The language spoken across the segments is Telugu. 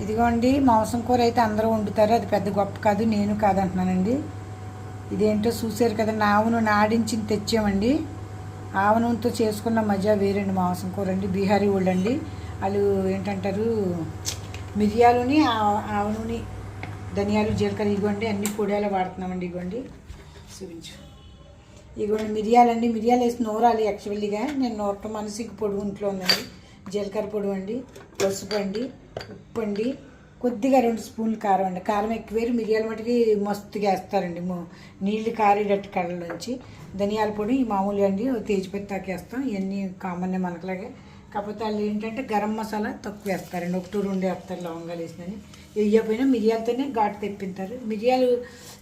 ఇదిగోండి మాంసం కూర అయితే అందరూ వండుతారు, అది పెద్ద గొప్ప కాదు, నేను కాదంటున్నానండి. ఇదేంటో చూసారు కదా, ఆవును నాడించి తెచ్చామండి. ఆవ నూనెతో చేసుకున్న మజా వేరండి. మాంసం కూర అండి, బీహారీ వాళ్ళు అండి. వాళ్ళు ఏంటంటారు, మిరియాలుని ఆవ నూనె, ధనియాలు, జీలకర్ర, ఇగోండి అన్ని పొడియాలు వాడుతున్నామండి. ఇగోండి చూపించు, ఇగోండి మిరియాలండి. మిరియాలు వేసి నూరాలి. యాక్చువల్లీగా నేను నూరటం మనసుకి పొడి ఇంట్లో ఉందండి. జీలకర్ర పొడి అండి, పసుపు అండి, ఉప్పు అండి, కొద్దిగా 2 స్పూన్లు కారం అండి. కారం ఎక్కువ వేరు, మిరియాల మటుకి మస్తుగా వేస్తారండి. నీళ్ళు కారేటట్టు కళ్ళలోంచి. ధనియాల పొడి మామూలుగా అండి, తేజ్పత్తాకి వేస్తాం. ఇవన్నీ కామన్ మనకులాగే. కాకపోతే వాళ్ళు ఏంటంటే గరం మసాలా తక్కువ వేస్తారండి, 1-2 వేస్తారు లవంగాలు వేసినని. వేయకపోయినా మిరియాలతోనే ఘాటు తెప్పింటారు. మిరియాలు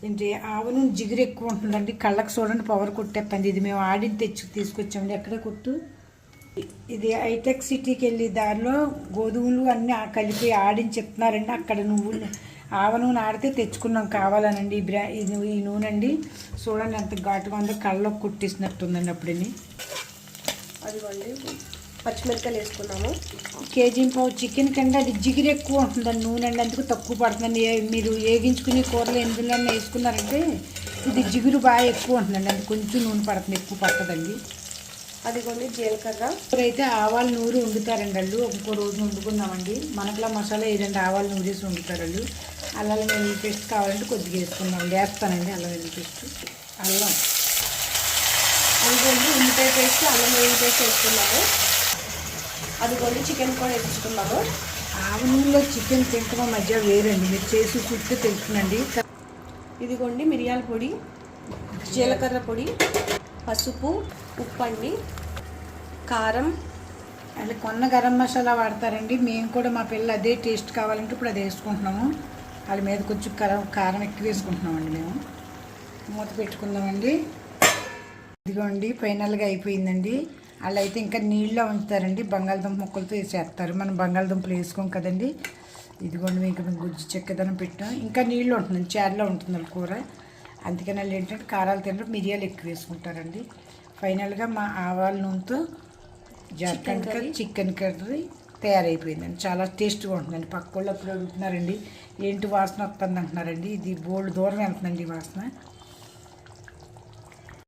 ఏంటి, ఆవును జిగురు ఎక్కువ ఉంటుందండి, కళ్ళకు చూడండి పవర్ కొట్టేస్తుంది. ఇది మేము ఆడిని తీసుకొచ్చామండి. ఎక్కడే కొట్టు, ఇది హైటెక్ సిటీకి వెళ్ళి దారిలో గోధుమలు అన్నీ కలిపి ఆడిని చెప్తున్నారండి. అక్కడ నువ్వులు ఆవ నూనె ఆడితే తెచ్చుకున్నాం కావాలనండి. ఈ నూనె అండి చూడండి ఎంత ఘాటుగా ఉందో, కళ్ళలో కుట్టిస్తున్నట్టుందండి. అప్పుడని అదిగోండి పచ్చిమిరపకాయలు వేసుకున్నాము. కేజీ పావు చికెన్ కంటే అది జిగురు ఎక్కువ ఉంటుందండి. నూనె అండి అందుకు తక్కువ పడుతుందండి. మీరు వేగించుకునే కూరలు ఎందులో వేసుకున్నారంటే ఇది జిగురు బాగా ఎక్కువ ఉంటుందండి, అది కొంచెం నూనె పడుతుంది, ఎక్కువ పడుతుందండి. అదిగోండి జీలకర్ర. అయితే ఆవాలు నూరు వండుతారండి వాళ్ళు. ఇంకో రోజు వండుకున్నామండి. మనకులా మసాలా ఏదండి ఆవాలు నూరేసి వండుతారు వాళ్ళు. అల్లం వెల్లుల్లి పేస్ట్ కావాలంటే కొద్దిగా వేసుకున్నాం, వేస్తానండి అల్లం వెల్లుల్లి పేస్ట్, అల్లం. అదిగోండి ఉల్లిపాయ పేస్ట్, అల్లం వెల్లుల్లి పేస్ట్ వేసుకున్నాము. అదిగోండి చికెన్ కూడా వేసుకున్నాము. ఆవ నూనెలో చికెన్ తింటం మధ్య వేరండి, మీరు చేసి చూస్తే తెలుస్తుందండి. ఇదిగోండి మిరియాల పొడి, జీలకర్ర పొడి, పసుపు, ఉప్పు అండి, కారం. అట్లా కొన్న గరం మసాలా వాడతారండి. మేము కూడా మా పిల్లలు అదే టేస్ట్ కావాలంటే ఇప్పుడు అది వేసుకుంటున్నాము. వాళ్ళ మీద కొంచెం కారం ఎక్కువ వేసుకుంటున్నామండి. మేము మూత పెట్టుకుందామండి. ఇదిగోండి ఫైనల్గా అయిపోయిందండి. వాళ్ళు అయితే ఇంకా నీళ్ళలో ఉంచుతారండి, బంగాళదుంప ముక్కలతో వేసేస్తారు. మనం బంగాళదుంపలు వేసుకోం కదండి. ఇదిగోండి మీకు గుజ్జు చెక్కదనం పెట్టాం, ఇంకా నీళ్ళు ఉంటుంది, చారులో ఉంటుంది కూర. అందుకని వాళ్ళు ఏంటంటే కారాలు తినడం మిరియాలు ఎక్కువ వేసుకుంటారండి. ఫైనల్గా మా ఆవాల నూనెతో చికెన్ కర్రీ తయారైపోయిందండి. చాలా టేస్ట్గా ఉంటుందండి. పక్క వాళ్ళు అప్పుడు అడుగుతున్నారండి ఏంటి వాసన వస్తుంది అంటున్నారండి. ఇది బోల్డ్ దూరం వెళ్తుందండి ఈ వాసన.